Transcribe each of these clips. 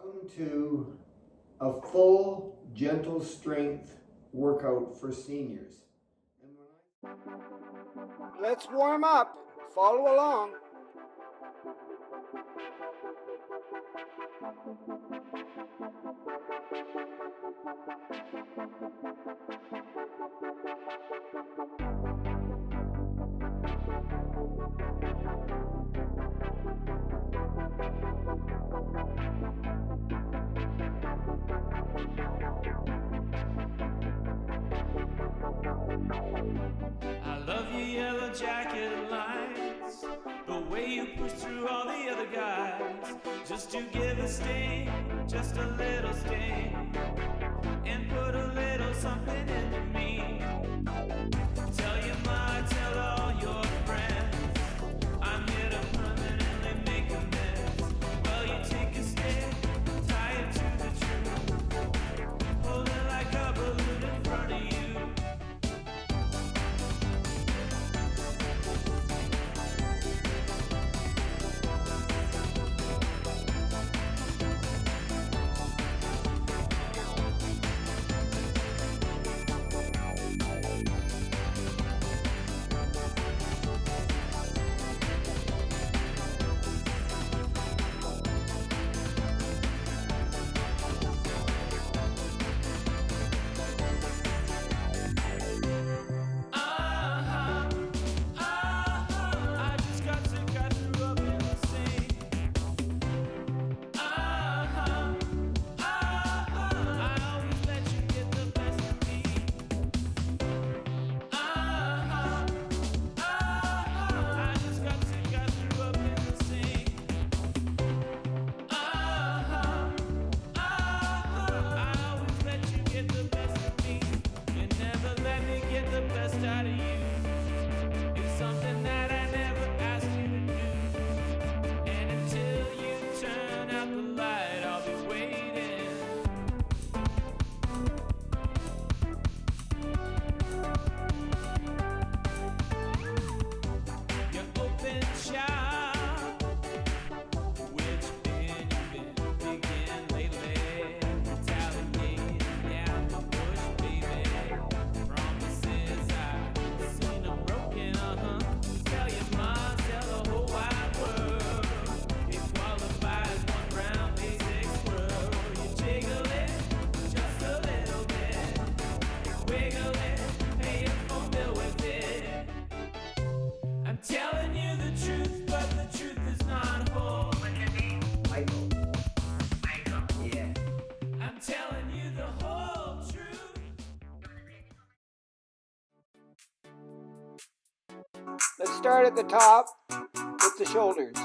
Welcome to a full gentle strength workout for seniors. Let's warm up. Follow along. I love your yellow jacket lines, the way you push through all the other guys, just to give a sting, just a little sting, and put a little something into me. Tell your ma, tell all your friends, I'm here to permanently make amends. Well, you take a stick, tie it to the truth, hold it like a balloon in front of you. Let's start at the top with the shoulders.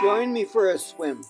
Join me for a swim.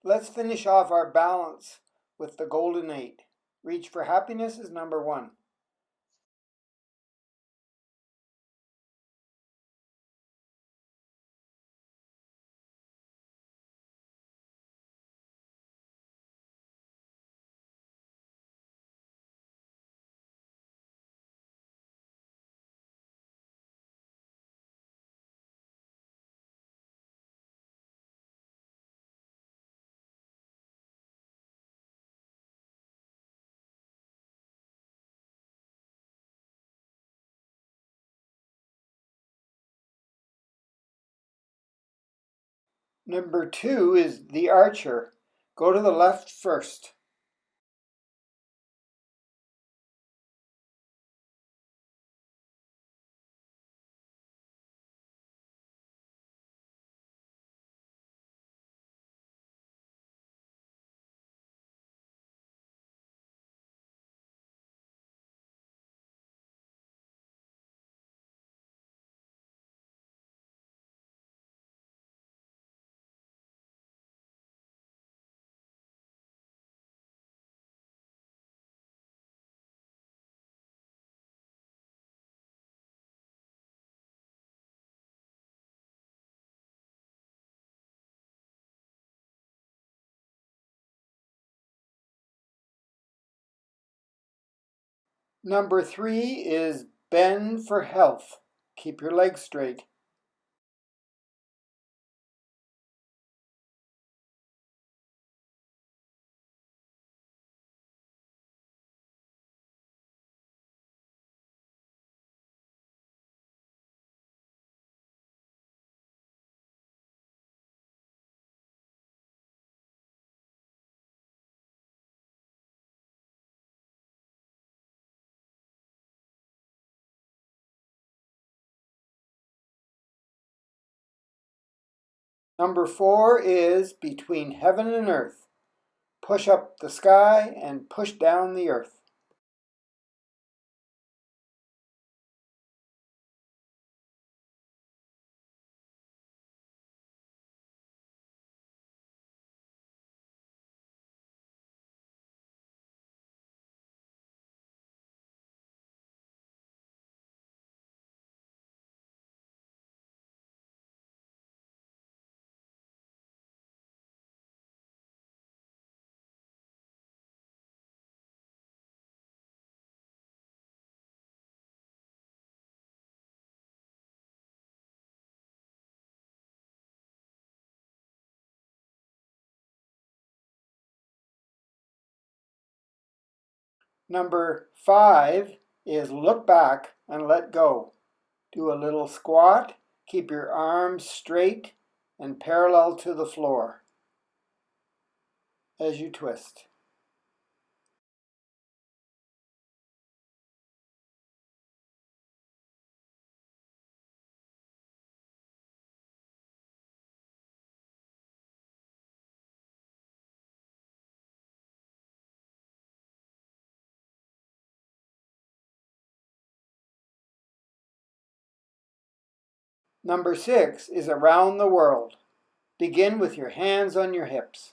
Let's finish off our balance with the golden 8. Reach for happiness is number 1. Number 2 is the archer. Go to the left first. Number 3 is bend for health. Keep your legs straight. Number 4 is between heaven and earth. Push up the sky and push down the earth. Number 5 is look back and let go. Do a little squat. Keep your arms straight and parallel to the floor as you twist. Number 6 is around the world. Begin with your hands on your hips.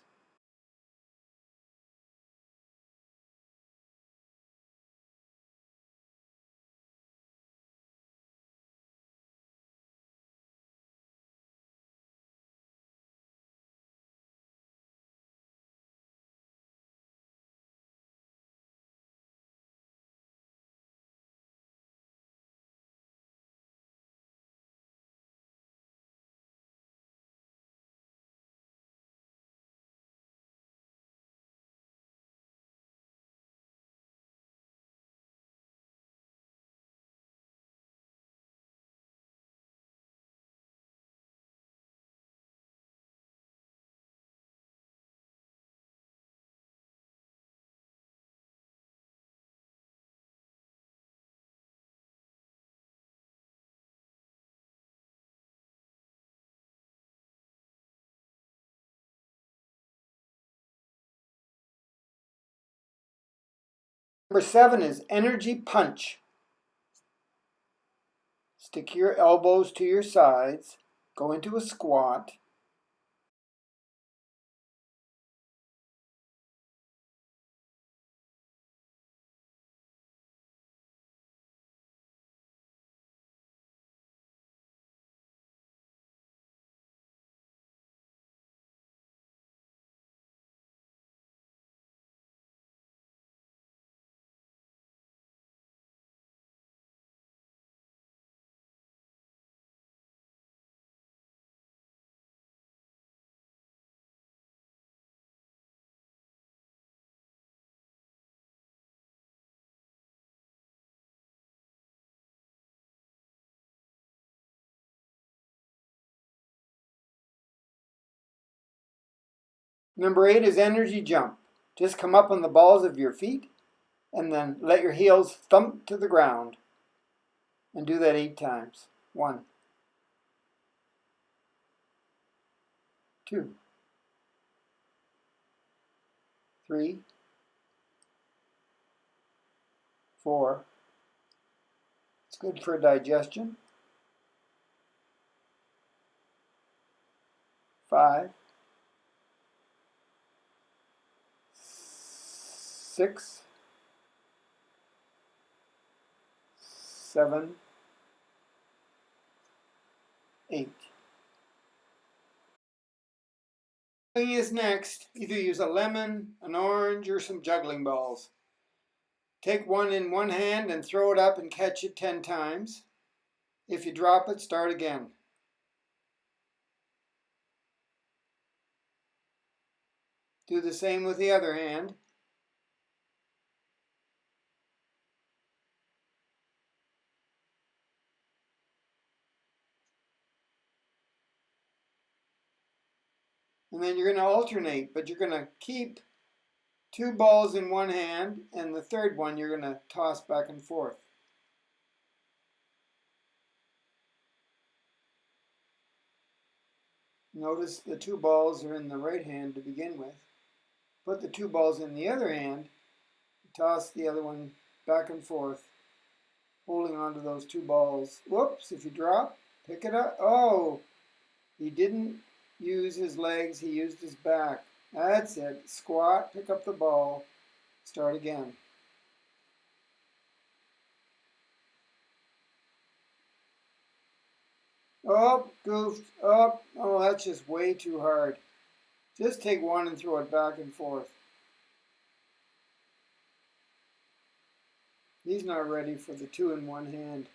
Number 7 is energy punch. Stick your elbows to your sides. Go into a squat. Number 8 is energy jump. Just come up on the balls of your feet and then let your heels thump to the ground. And do that 8 times. 1, 2, 3, 4. It's good for digestion. 5, 6, 7, 8. Is next. Either use a lemon, an orange, or some juggling balls. Take one in one hand and throw it up and catch it 10 times. If you drop it, start again. Do the same with the other hand. And then you're going to alternate, but you're going to keep 2 balls in one hand, and the third one you're going to toss back and forth. Notice the 2 balls are in the right hand to begin with. Put the 2 balls in the other hand, toss the other one back and forth, holding on to those 2 balls. Whoops, if you drop, pick it up. Oh, he didn't use his legs, he used his back. That's it. Squat, pick up the ball, start again. Oh, goofed. Oh, that's just way too hard. Just take one and throw it back and forth. He's not ready for the 2 in one hand.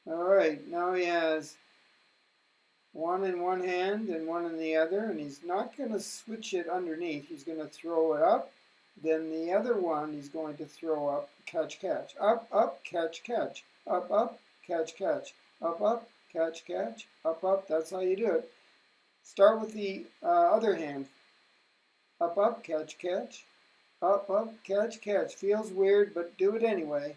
All right, now he has 1 in one hand and 1 in the other, and he's not going to switch it underneath. He's going to throw it up. Then the other one he's going to throw up, catch, catch. Up, up, catch, catch. Up, up, catch, catch. Up, up, catch, catch. Up, up. That's how you do it. Start with the other hand. Up, up, catch, catch. Up, up, catch, catch. Feels weird, but do it anyway.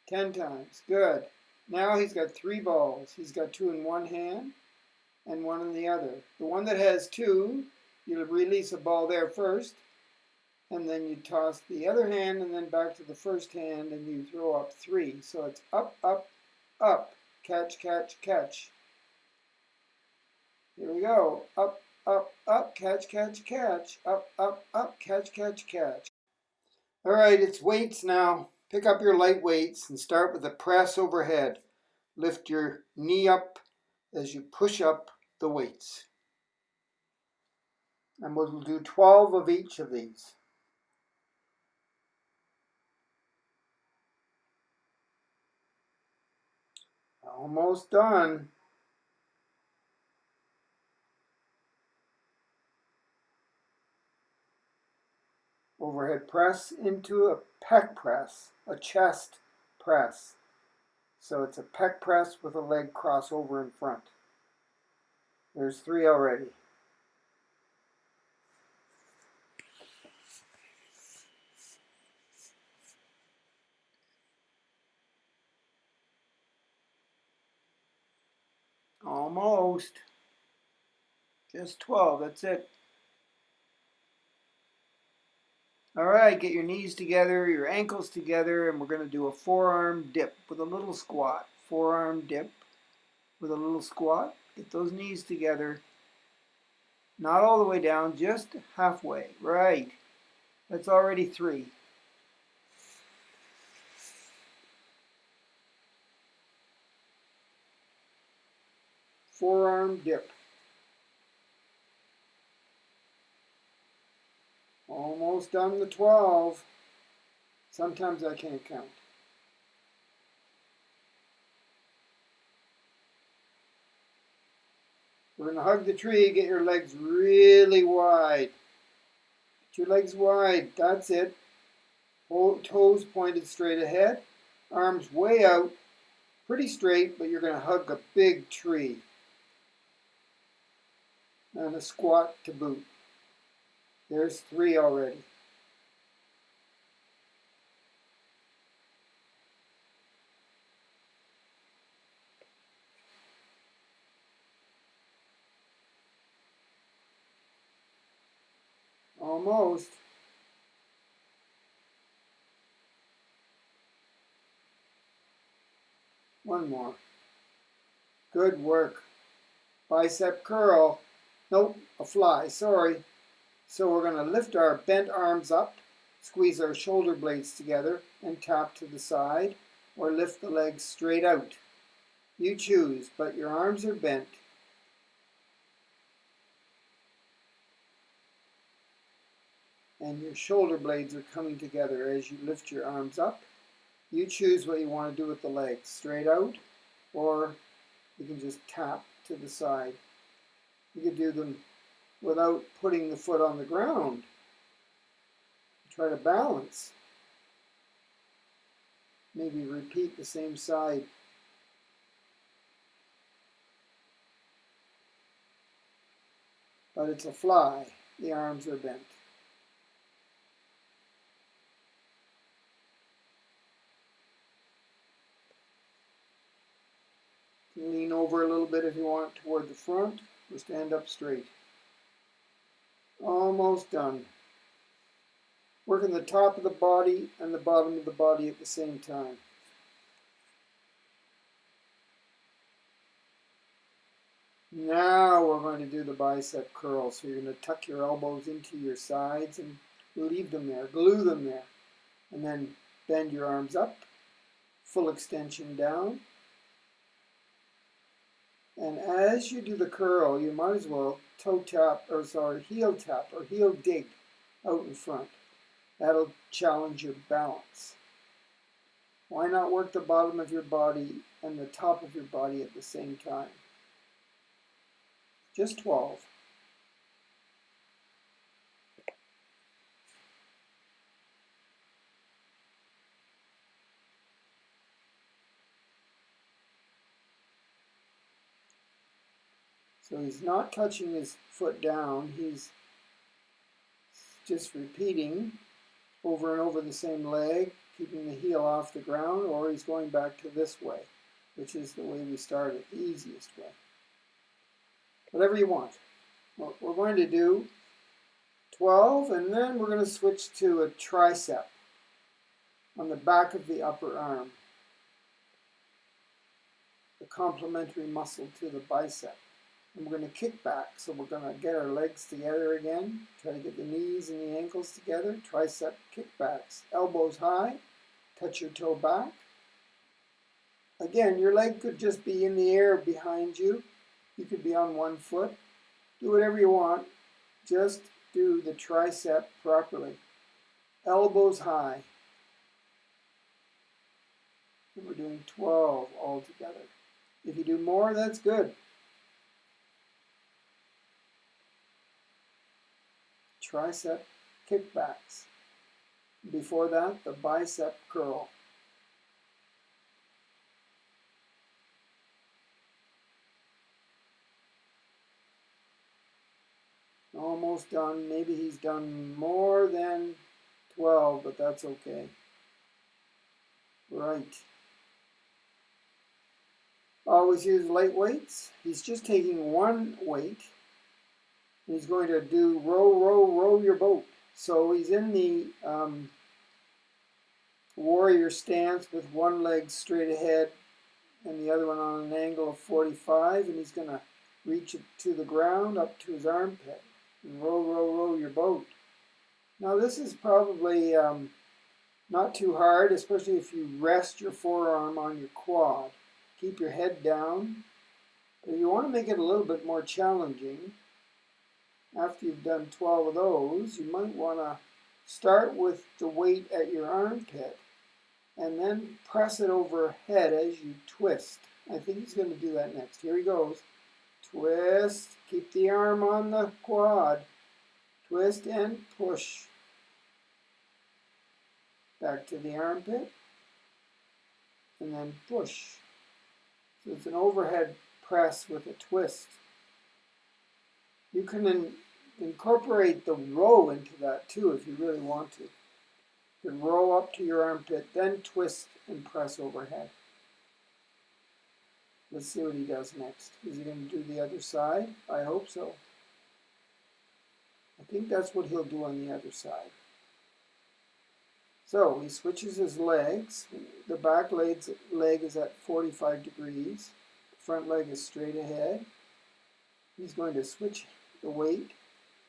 10 times. Good. Now he's got 3 balls. He's got 2 in one hand and 1 in the other. The one that has 2, you'll release a ball there first, and then you toss the other hand and then back to the first hand and you throw up 3. So it's up, up, up, catch, catch, catch. Here we go. Up, up, up, catch, catch, catch. Up, up, up, catch, catch, catch. All right, it's weights now. Pick up your light weights and start with a press overhead. Lift your knee up as you push up the weights. And we'll do 12 of each of these. Almost done. Overhead press into a pec press, a chest press. So it's a pec press with a leg crossover in front. There's 3 already. Almost. Just 12, that's it. All right, get your knees together, your ankles together, and we're going to do a forearm dip with a little squat. Forearm dip with a little squat. Get those knees together. Not all the way down, just halfway. Right. That's already 3. Forearm dip. Almost done the 12. Sometimes I can't count. We're going to hug the tree. Get your legs really wide. Get your legs wide. That's it. Toes pointed straight ahead. Arms way out. Pretty straight, but you're going to hug a big tree. And a squat to boot. There's 3 already. Almost. One more. Good work. Bicep curl. Nope, a fly, sorry. So we're going to lift our bent arms up, squeeze our shoulder blades together, and tap to the side, or lift the legs straight out. You choose, but your arms are bent. And your shoulder blades are coming together as you lift your arms up. You choose what you want to do with the legs, straight out, or you can just tap to the side. You could do them without putting the foot on the ground. Try to balance. Maybe repeat the same side. But it's a fly. The arms are bent. You can lean over a little bit if you want toward the front, or stand up straight. Almost done. Working the top of the body and the bottom of the body at the same time. Now we're going to do the bicep curl. So you're going to tuck your elbows into your sides and leave them there, glue them there. And then bend your arms up, full extension down. And as you do the curl, you might as well heel tap or heel dig out in front. That'll challenge your balance. Why not work the bottom of your body and the top of your body at the same time? Just 12. So he's not touching his foot down, he's just repeating over and over the same leg, keeping the heel off the ground, or he's going back to this way, which is the way we started, the easiest way. Whatever you want. Well, we're going to do 12, and then we're going to switch to a tricep on the back of the upper arm, the complementary muscle to the bicep. And we're going to kick back, so we're going to get our legs together again, try to get the knees and the ankles together, tricep kickbacks, elbows high, touch your toe back. Again, your leg could just be in the air behind you. You could be on one foot. Do whatever you want. Just do the tricep properly. Elbows high. And we're doing 12 all together. If you do more, that's good. Tricep kickbacks. Before that, the bicep curl. Almost done. Maybe he's done more than 12, but that's okay. Right. Always use light weights. He's just taking one weight. He's going to do row, row, row your boat. So he's in the warrior stance with one leg straight ahead and the other one on an angle of 45, and he's going to reach it to the ground up to his armpit and row, row, row your boat. Now this is probably not too hard, especially if you rest your forearm on your quad. Keep your head down. But if you want to make it a little bit more challenging, after you've done 12 of those, you might want to start with the weight at your armpit and then press it overhead as you twist. I think he's going to do that next. Here he goes. Twist. Keep the arm on the quad. Twist and push. Back to the armpit. And then push. So it's an overhead press with a twist. You can incorporate the row into that too if you really want to. You can row up to your armpit, then twist and press overhead. Let's see what he does next. Is he going to do the other side? I hope so. I think that's what he'll do on the other side. So he switches his legs. The back leg is at 45 degrees. The front leg is straight ahead. He's going to switch the weight,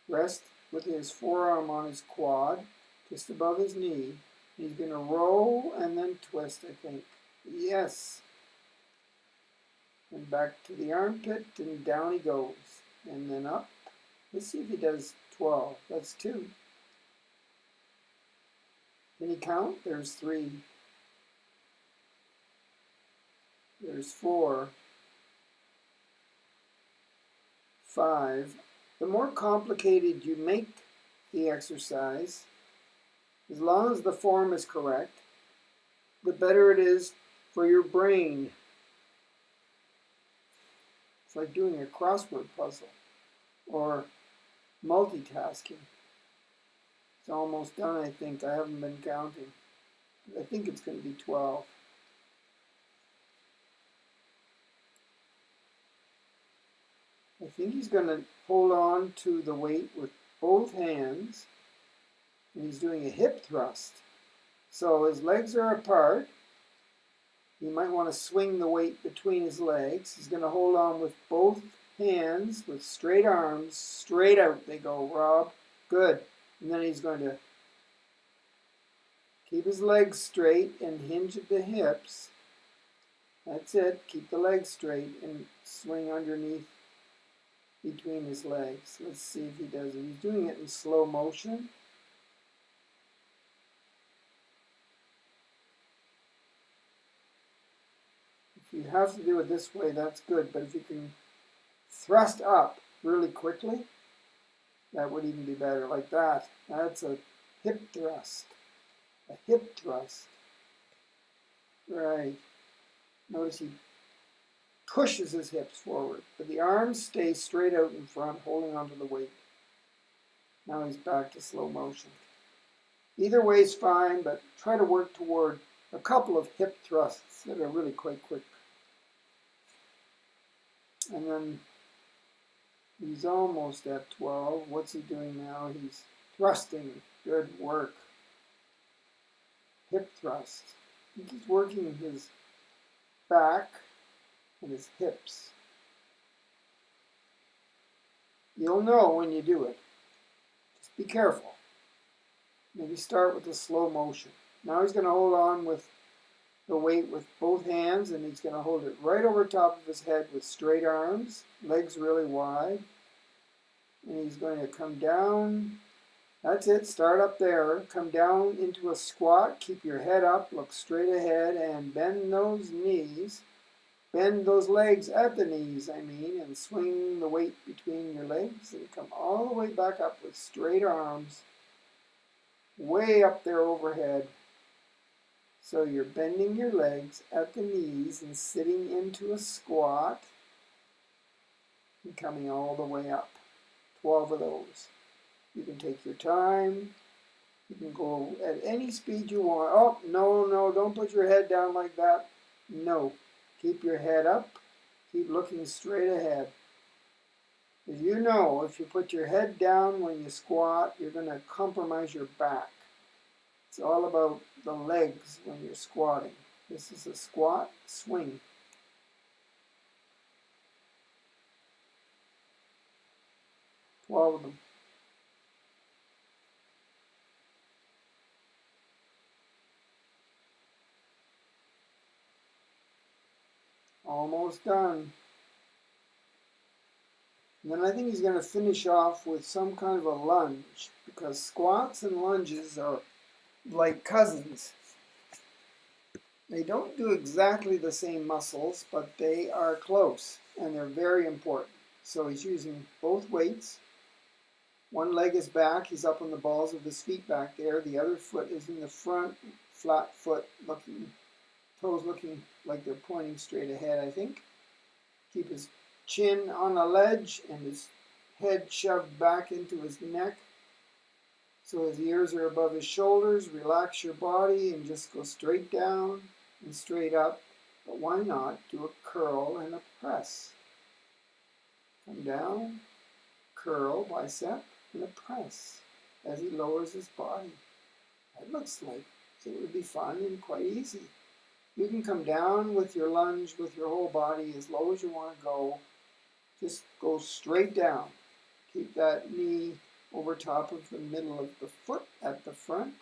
rest with his forearm on his quad, just above his knee. He's going to roll and then twist, I think. Yes. And back to the armpit, and down he goes. And then up. Let's see if he does 12. That's 2. Can you count? There's 3. There's 4. 5. The more complicated you make the exercise, as long as the form is correct, the better it is for your brain. It's like doing a crossword puzzle or multitasking. It's almost done, I think. I haven't been counting. I think it's going to be 12. I think he's going to hold on to the weight with both hands, and he's doing a hip thrust. So his legs are apart. You might want to swing the weight between his legs. He's going to hold on with both hands with straight arms. Straight out they go, Rob. Good. And then he's going to keep his legs straight and hinge at the hips. That's it. Keep the legs straight and swing underneath between his legs. Let's see if he does it. He's doing it in slow motion. If you have to do it this way, that's good. But if you can thrust up really quickly, that would even be better. Like that. That's a hip thrust. A hip thrust. Right. Notice he pushes his hips forward, but the arms stay straight out in front, holding onto the weight. Now he's back to slow motion. Either way is fine, but try to work toward a couple of hip thrusts that are really quite quick. And then he's almost at 12. What's he doing now? He's thrusting. Good work. Hip thrust. He's working his back and his hips. You'll know when you do it. Just be careful. Maybe start with the slow motion. Now he's going to hold on with the weight with both hands, and he's going to hold it right over top of his head with straight arms, legs really wide. And he's going to come down. That's it. Start up there. Come down into a squat. Keep your head up. Look straight ahead and bend those knees. Bend those legs at the knees, and swing the weight between your legs and come all the way back up with straight arms, way up there overhead. So you're bending your legs at the knees and sitting into a squat and coming all the way up. 12 of those. You can take your time. You can go at any speed you want. Oh, no, don't put your head down like that. No. Keep your head up. Keep looking straight ahead. As you know, if you put your head down when you squat, you're going to compromise your back. It's all about the legs when you're squatting. This is a squat swing. All of them. Almost done. And then I think he's going to finish off with some kind of a lunge, because squats and lunges are like cousins. They don't do exactly the same muscles, but they are close, and they're very important. So he's using both weights. One leg is back. He's up on the balls of his feet back there. The other foot is in the front, flat foot, looking Toes looking like they're pointing straight ahead, I think. Keep his chin on a ledge and his head shoved back into his neck so his ears are above his shoulders. Relax your body and just go straight down and straight up. But why not do a curl and a press? Come down, curl, bicep, and a press as he lowers his body. That looks like it would be fun and quite easy. You can come down with your lunge with your whole body as low as you want to go. Just go straight down. Keep that knee over top of the middle of the foot at the front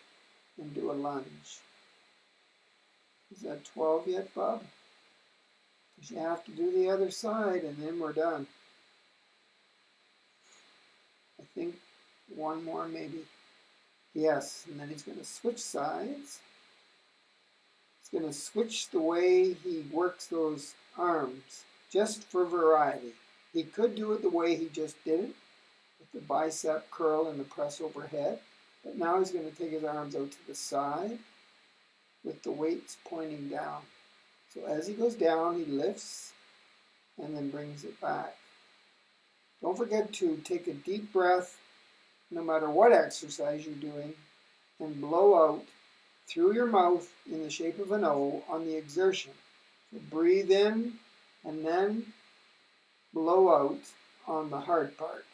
and do a lunge. Is that 12 yet, Bob? Because you have to do the other side and then we're done. I think one more maybe. Yes, and then he's going to switch sides. He's going to switch the way he works those arms, just for variety. He could do it the way he just did it, with the bicep curl and the press overhead, but now he's going to take his arms out to the side with the weights pointing down. So as he goes down, he lifts and then brings it back. Don't forget to take a deep breath no matter what exercise you're doing and blow out through your mouth in the shape of an O on the exertion. So breathe in and then blow out on the hard part.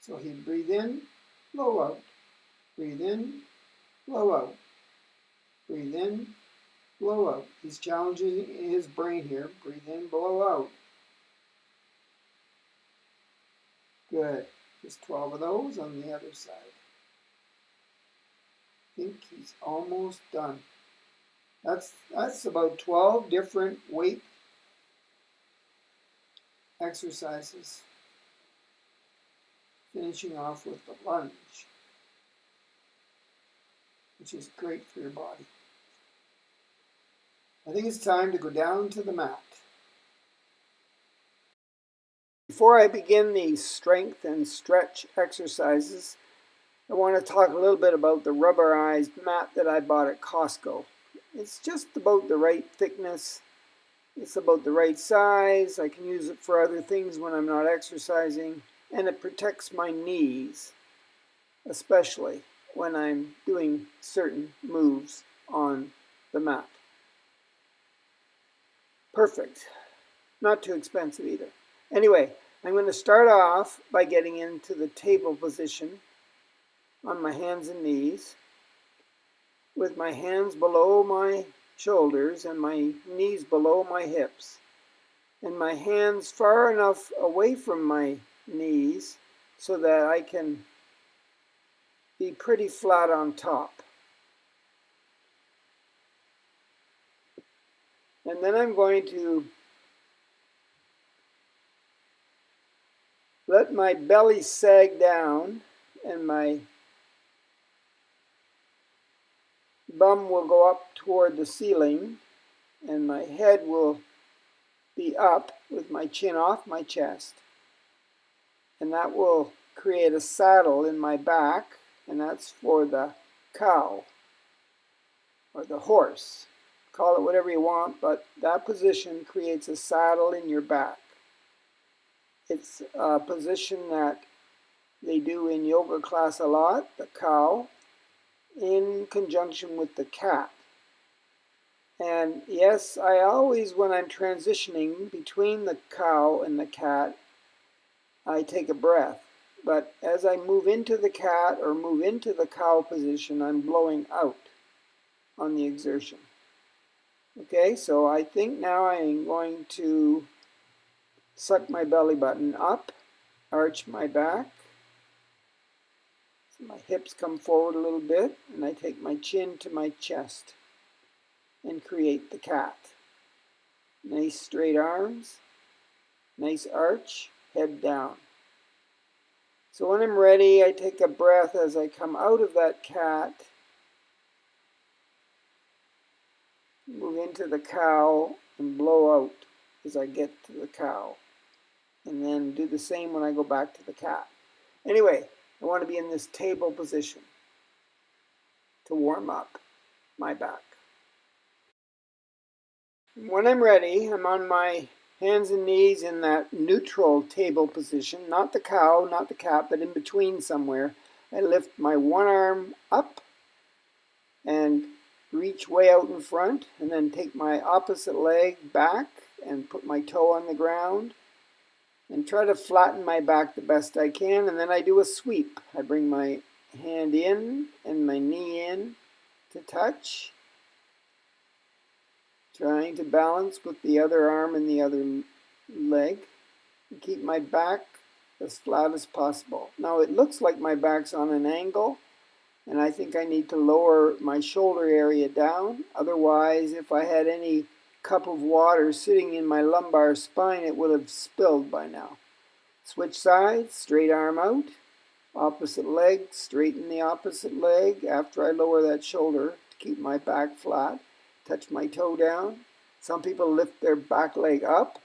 So he breathe in, blow out. Breathe in, blow out. Breathe in, blow out. He's challenging his brain here. Breathe in, blow out. Good. Just 12 of those on the other side. I think he's almost done. That's about 12 different weight exercises. Finishing off with the lunge, which is great for your body. I think it's time to go down to the mat. Before I begin the strength and stretch exercises, I want to talk a little bit about the rubberized mat that I bought at Costco. It's just about the right thickness. It's about the right size. I can use it for other things when I'm not exercising. And it protects my knees, especially when I'm doing certain moves on the mat. Perfect. Not too expensive either. Anyway, I'm going to start off by getting into the table position on my hands and knees with my hands below my shoulders and my knees below my hips and my hands far enough away from my knees so that I can be pretty flat on top. And then I'm going to let my belly sag down and my bum will go up toward the ceiling and my head will be up with my chin off my chest. And that will create a saddle in my back, and that's for the cow or the horse. Call it whatever you want, but that position creates a saddle in your back. It's a position that they do in yoga class a lot, the cow, in conjunction with the cat. And yes, I always, when I'm transitioning between the cow and the cat, I take a breath. But as I move into the cat or move into the cow position, I'm blowing out on the exertion. Okay, so I think now I'm going to suck my belly button up, arch my back. So my hips come forward a little bit, and I take my chin to my chest and create the cat. Nice straight arms, nice arch, head down. So when I'm ready, I take a breath as I come out of that cat, move into the cow, and blow out as I get to the cow. And then do the same when I go back to the cat. Anyway, I want to be in this table position to warm up my back. When I'm ready, I'm on my hands and knees in that neutral table position, not the cow, not the cat, but in between somewhere. I lift my one arm up and reach way out in front, and then take my opposite leg back and put my toe on the ground and try to flatten my back the best I can, and then I do a sweep. I bring my hand in and my knee in to touch, trying to balance with the other arm and the other leg and keep my back as flat as possible. Now it looks like my back's on an angle, and I think I need to lower my shoulder area down. Otherwise, if I had any cup of water sitting in my lumbar spine, it would have spilled by now. Switch sides, straight arm out, opposite leg, straighten the opposite leg after I lower that shoulder to keep my back flat. Touch my toe down. Some people lift their back leg up,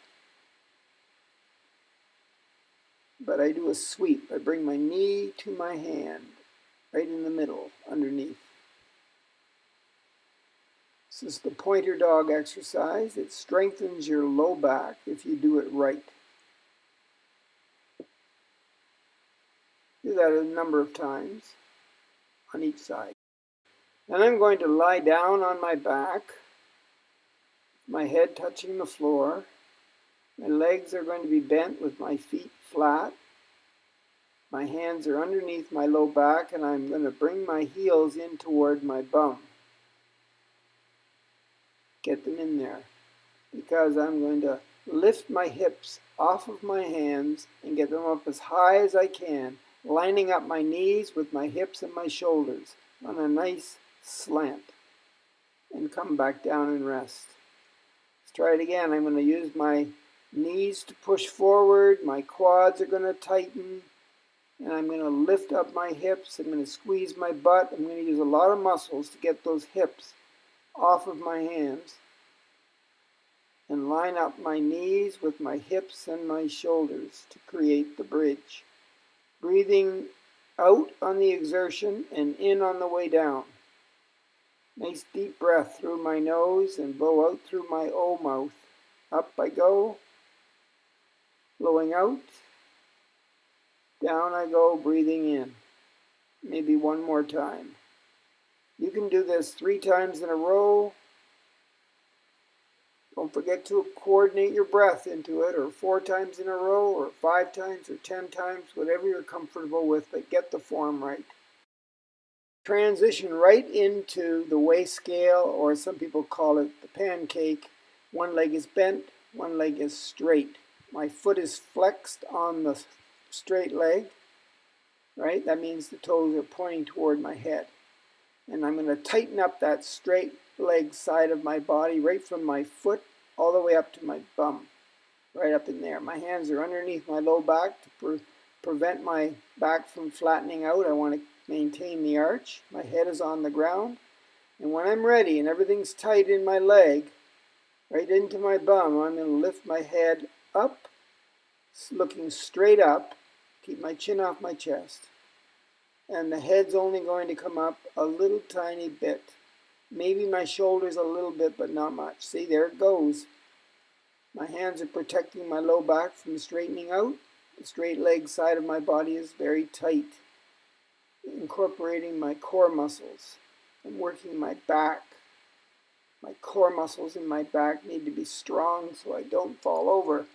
but I do a sweep. I bring my knee to my hand, right in the middle, underneath. This is the pointer dog exercise. It strengthens your low back if you do it right. Do that a number of times on each side. Then I'm going to lie down on my back, my head touching the floor. My legs are going to be bent with my feet flat. My hands are underneath my low back, and I'm going to bring my heels in toward my bum. Get them in there, because I'm going to lift my hips off of my hands and get them up as high as I can, lining up my knees with my hips and my shoulders on a nice slant, and come back down and rest. Let's try it again. I'm going to use my knees to push forward, my quads are going to tighten, and I'm going to lift up my hips. I'm going to squeeze my butt. I'm going to use a lot of muscles to get those hips off of my hands and line up my knees with my hips and my shoulders to create the bridge. Breathing out on the exertion and in on the way down. Nice deep breath through my nose and blow out through my O mouth. Up I go, blowing out. Down I go, breathing in. Maybe one more time. You can do this 3 times in a row. Don't forget to coordinate your breath into it, or 4 times in a row, or 5 times, or 10 times, whatever you're comfortable with, but get the form right. Transition right into the weigh scale, or some people call it the pancake. One leg is bent, one leg is straight. My foot is flexed on the straight leg, right? That means the toes are pointing toward my head. And I'm going to tighten up that straight leg side of my body right from my foot all the way up to my bum, right up in there. My hands are underneath my low back to prevent my back from flattening out. I want to maintain the arch. My head is on the ground. And when I'm ready and everything's tight in my leg, right into my bum, I'm going to lift my head up, looking straight up, keep my chin off my chest. And the head's only going to come up a little tiny bit. Maybe my shoulders a little bit, but not much. See, there it goes. My hands are protecting my low back from straightening out. The straight leg side of my body is very tight, incorporating my core muscles. I'm working my back. My core muscles in my back need to be strong so I don't fall over.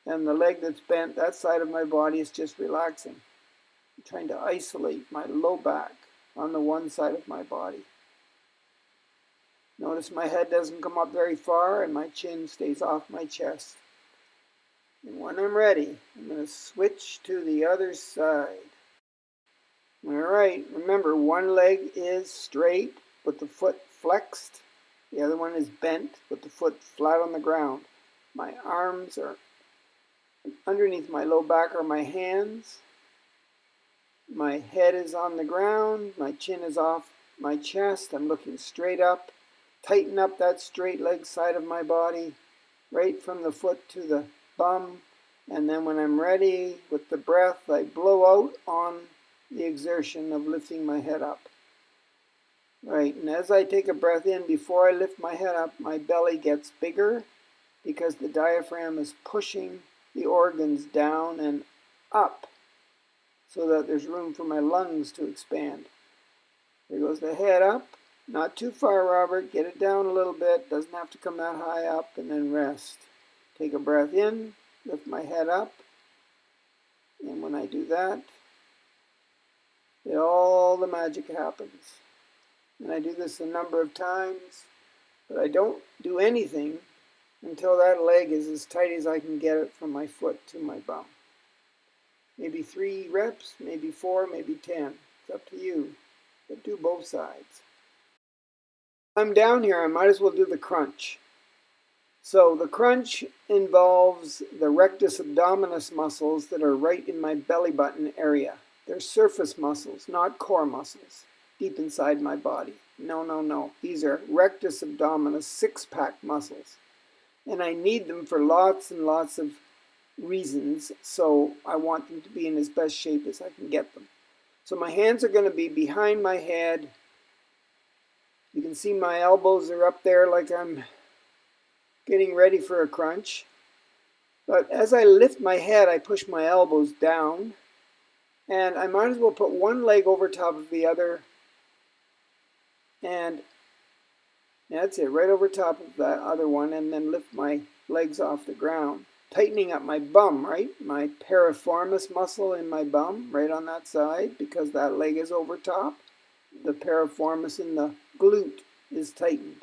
And the leg that's bent, that side of my body is just relaxing. I'm trying to isolate my low back on the one side of my body. Notice my head doesn't come up very far and my chin stays off my chest. And when I'm ready, I'm going to switch to the other side. All right, remember, one leg is straight with the foot flexed. The other one is bent with the foot flat on the ground. My arms are underneath my low back are my hands. My head is on the ground. My chin is off my chest. I'm looking straight up. Tighten up that straight leg side of my body, right from the foot to the bum. And then when I'm ready with the breath, I blow out on the exertion of lifting my head up. Right, and as I take a breath in, before I lift my head up, my belly gets bigger because the diaphragm is pushing the organs down and up so that there's room for my lungs to expand. There goes the head up. Not too far, Robert. Get it down a little bit. Doesn't have to come that high up, and then rest. Take a breath in, lift my head up, and when I do that, all the magic happens. And I do this a number of times, but I don't do anything until that leg is as tight as I can get it from my foot to my bum. Maybe 3 reps, maybe 4, maybe 10. It's up to you, but do both sides. I'm down here, I might as well do the crunch. So the crunch involves the rectus abdominis muscles that are right in my belly button area. They're surface muscles, not core muscles, deep inside my body. No, no, no. These are rectus abdominis 6-pack muscles. And I need them for lots and lots of reasons, so I want them to be in as best shape as I can get them. So my hands are going to be behind my head. You can see my elbows are up there like I'm getting ready for a crunch. But as I lift my head, I push my elbows down. And I might as well put one leg over top of the other. And that's it, right over top of that other one. And then lift my legs off the ground. Tightening up my bum, right? My piriformis muscle in my bum, right on that side, because that leg is over top. The piriformis in the glute is tightened.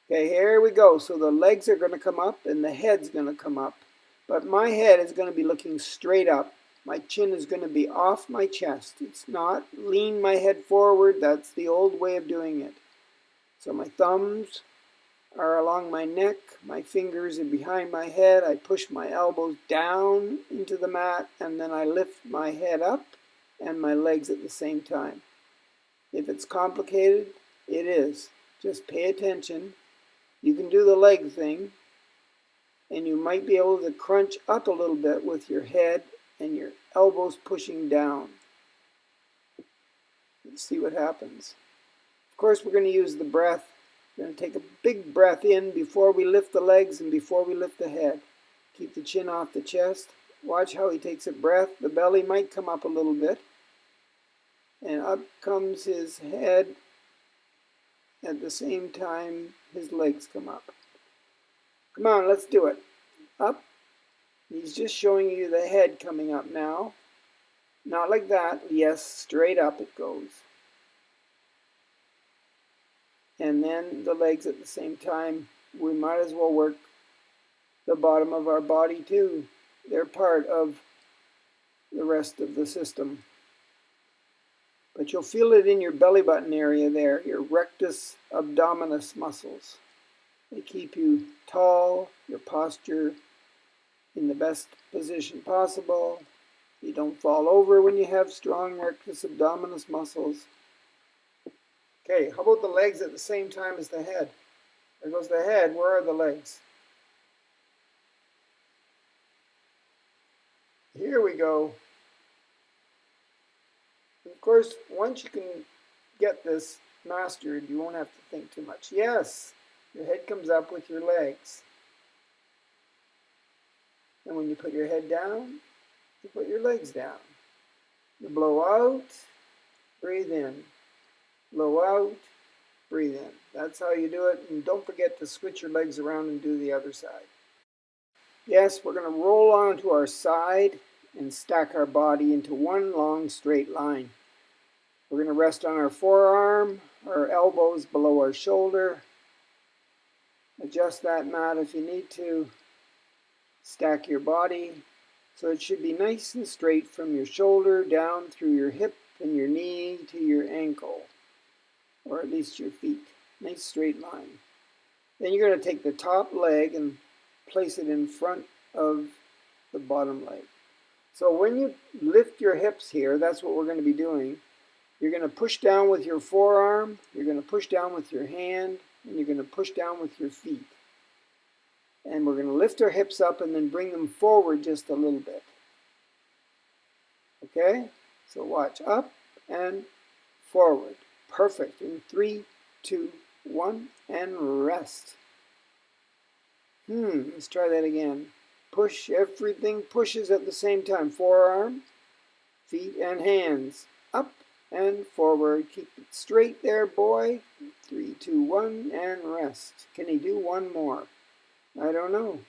Okay, here we go. So the legs are going to come up and the head's going to come up. But my head is going to be looking straight up. My chin is going to be off my chest. It's not lean my head forward. That's the old way of doing it. So my thumbs are along my neck. My fingers are behind my head. I push my elbows down into the mat and then I lift my head up and my legs at the same time. If it's complicated, it is. Just pay attention. You can do the leg thing, and you might be able to crunch up a little bit with your head and your elbows pushing down. Let's see what happens. Of course, we're going to use the breath. We're going to take a big breath in before we lift the legs and before we lift the head. Keep the chin off the chest. Watch how he takes a breath. The belly might come up a little bit. And up comes his head. At the same time, his legs come up. Come on, let's do it. Up. He's just showing you the head coming up now. Not like that. Yes, straight up it goes. And then the legs at the same time. We might as well work the bottom of our body too. They're part of the rest of the system. But you'll feel it in your belly button area there, your rectus abdominis muscles. They keep you tall, your posture in the best position possible. You don't fall over when you have strong rectus abdominis muscles. Okay, how about the legs at the same time as the head? There goes the head. Where are the legs? Here we go. Of course, once you can get this mastered, you won't have to think too much. Yes, your head comes up with your legs. And when you put your head down, you put your legs down. You blow out, breathe in. Blow out, breathe in. That's how you do it. And don't forget to switch your legs around and do the other side. Yes, we're going to roll onto our side and stack our body into one long straight line. We're going to rest on our forearm, our elbows below our shoulder. Adjust that mat if you need to. Stack your body so it should be nice and straight from your shoulder down through your hip and your knee to your ankle, or at least your feet. Nice straight line. Then you're going to take the top leg and place it in front of the bottom leg. So when you lift your hips here, that's what we're going to be doing. You're going to push down with your forearm, you're going to push down with your hand, and you're going to push down with your feet. And we're going to lift our hips up and then bring them forward just a little bit. Okay? So watch, up and forward. Perfect. In 3, 2, 1, and rest. Let's try that again. Push, everything pushes at the same time. Forearms, feet, and hands. Up and forward. Keep it straight there, boy. 3, 2, 1, and rest. Can he do one more? I don't know.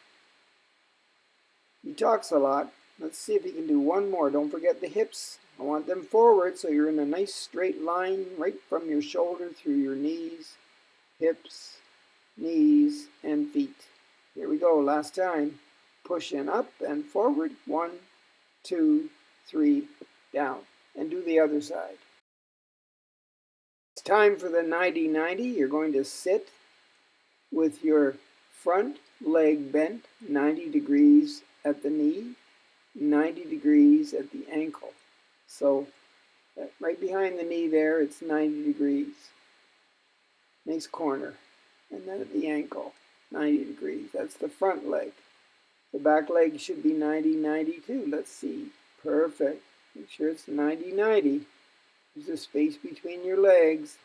He talks a lot. Let's see if he can do one more. Don't forget the hips. I want them forward so you're in a nice straight line right from your shoulder through your knees, hips, knees, and feet. Here we go. Last time. Push in, up and forward. 1, 2, 3, down. And do the other side. It's time for the 90-90. You're going to sit with your front leg bent 90 degrees at the knee, 90 degrees at the ankle. So right behind the knee there, it's 90 degrees. Nice corner. And then at the ankle, 90 degrees. That's the front leg. The back leg should be 90-90 too. Let's see. Perfect. Make sure it's 90-90. There's a space between your legs.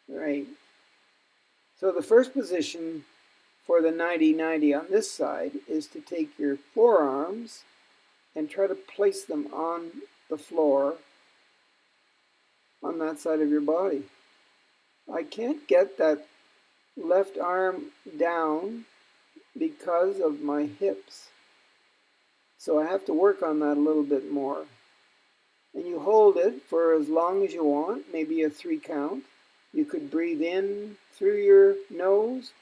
Right. So the first position for the 90-90 on this side is to take your forearms and try to place them on the floor on that side of your body. I can't get that left arm down because of my hips. So I have to work on that a little bit more. And you hold it for as long as you want, maybe a 3 count. You could breathe in through your nose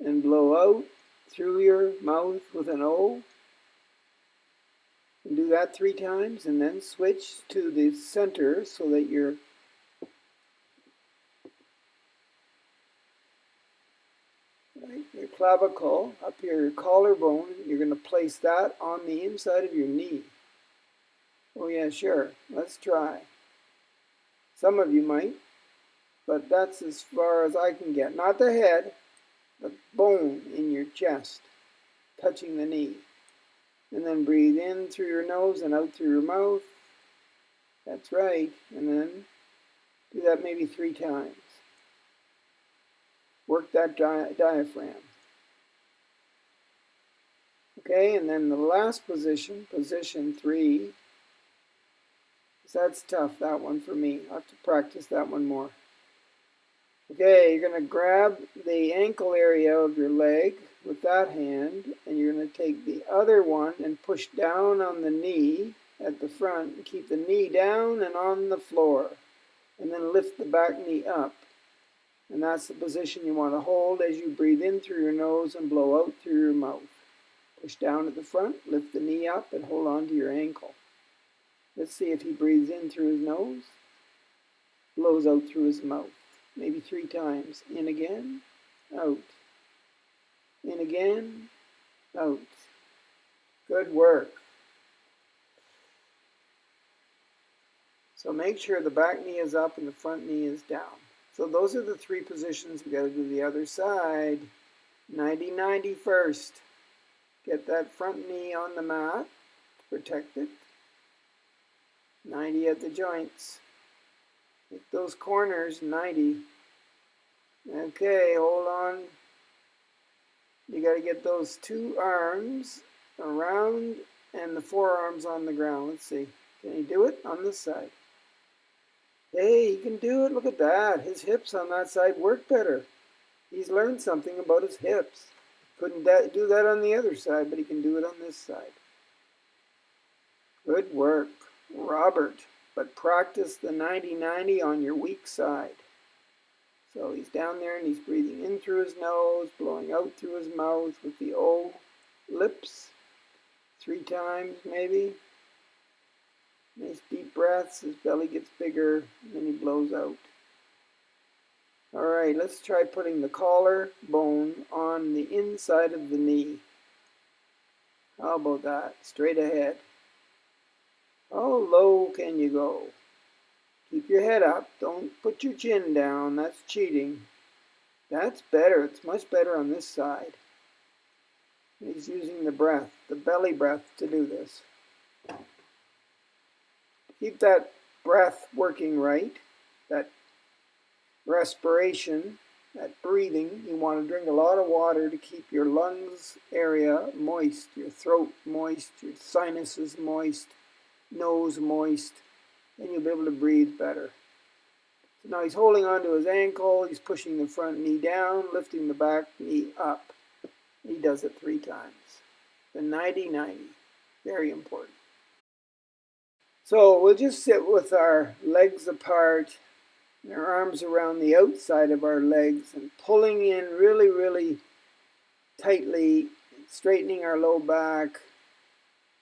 and blow out through your mouth with an O. And do that 3 times and then switch to the center so that your clavicle, up here, your collarbone, you're going to place that on the inside of your knee. Oh yeah, sure. Let's try. Some of you might, but that's as far as I can get. Not the head, the bone in your chest, touching the knee. And then breathe in through your nose and out through your mouth. That's right. And then do that maybe 3 times. Work that diaphragm. Okay, and then the last position, position 3. That's tough, that one for me. I'll have to practice that one more. Okay, you're going to grab the ankle area of your leg with that hand, and you're going to take the other one and push down on the knee at the front, and keep the knee down and on the floor, and then lift the back knee up. And that's the position you want to hold as you breathe in through your nose and blow out through your mouth. Push down at the front, lift the knee up, and hold on to your ankle. Let's see if he breathes in through his nose, blows out through his mouth. Maybe 3 times. In again, out. In again, out. Good work. So make sure the back knee is up and the front knee is down. So those are the 3 positions. We got to do the other side. 90-90 first. Get that front knee on the mat. Protect it. 90 at the joints. Make those corners 90. Okay, hold on. You got to get those 2 arms around and the forearms on the ground. Let's see. Can he do it on this side? Hey, he can do it. Look at that. His hips on that side work better. He's learned something about his hips. Couldn't do that on the other side, but he can do it on this side. Good work, Robert. But practice the 90-90 on your weak side. So he's down there and he's breathing in through his nose, blowing out through his mouth with the O lips. 3 times maybe. Nice deep breaths. His belly gets bigger and then he blows out. Alright, let's try putting the collar bone on the inside of the knee. How about that? Straight ahead. How low can you go? Keep your head up. Don't put your chin down. That's cheating. That's better. It's much better on this side. He's using the breath, the belly breath, to do this. Keep that breath working right, that respiration, that breathing. You want to drink a lot of water to keep your lungs area moist, your throat moist, your sinuses moist, nose moist, and you'll be able to breathe better. So now he's holding onto his ankle, he's pushing the front knee down, lifting the back knee up. He does it 3 times. The 90-90, very important. So we'll just sit with our legs apart, and our arms around the outside of our legs, and pulling in really, really tightly, straightening our low back.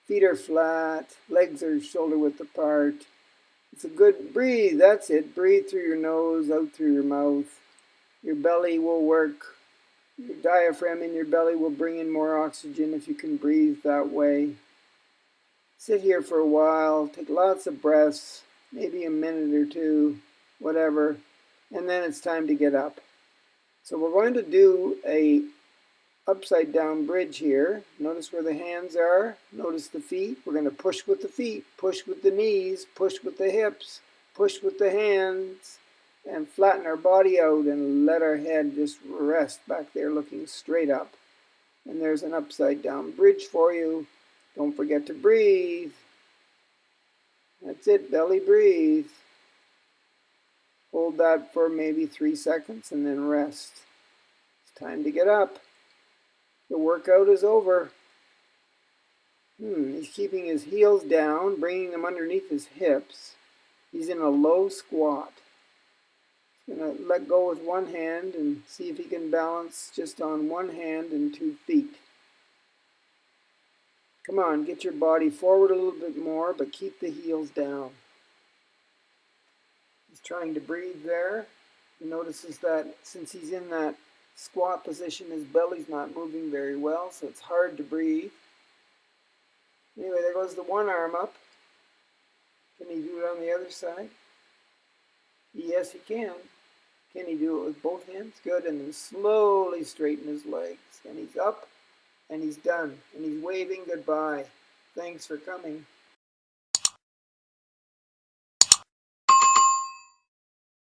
Feet are flat, legs are shoulder width apart. It's a good breathe, that's it. Breathe through your nose, out through your mouth. Your belly will work. Your diaphragm in your belly will bring in more oxygen if you can breathe that way. Sit here for a while, take lots of breaths, maybe a minute or 2, whatever, and then it's time to get up. So we're going to do a upside down bridge here. Notice where the hands are, notice the feet. We're going to push with the feet, push with the knees, push with the hips, push with the hands, and flatten our body out and let our head just rest back there looking straight up. And there's an upside down bridge for you. Don't forget to breathe. That's it, belly breathe. Hold that for maybe 3 seconds and then rest. It's time to get up. The workout is over. He's keeping his heels down, bringing them underneath his hips. He's in a low squat. He's going to let go with one hand and see if he can balance just on one hand and 2 feet. Come on, get your body forward a little bit more, but keep the heels down. He's trying to breathe there. He notices that since he's in that squat position, his belly's not moving very well, so it's hard to breathe. Anyway, there goes the one arm up. Can he do it on the other side? Yes, he can. Can he do it with both hands? Good, and then slowly straighten his legs. And he's up, and he's done, and he's waving goodbye. Thanks for coming.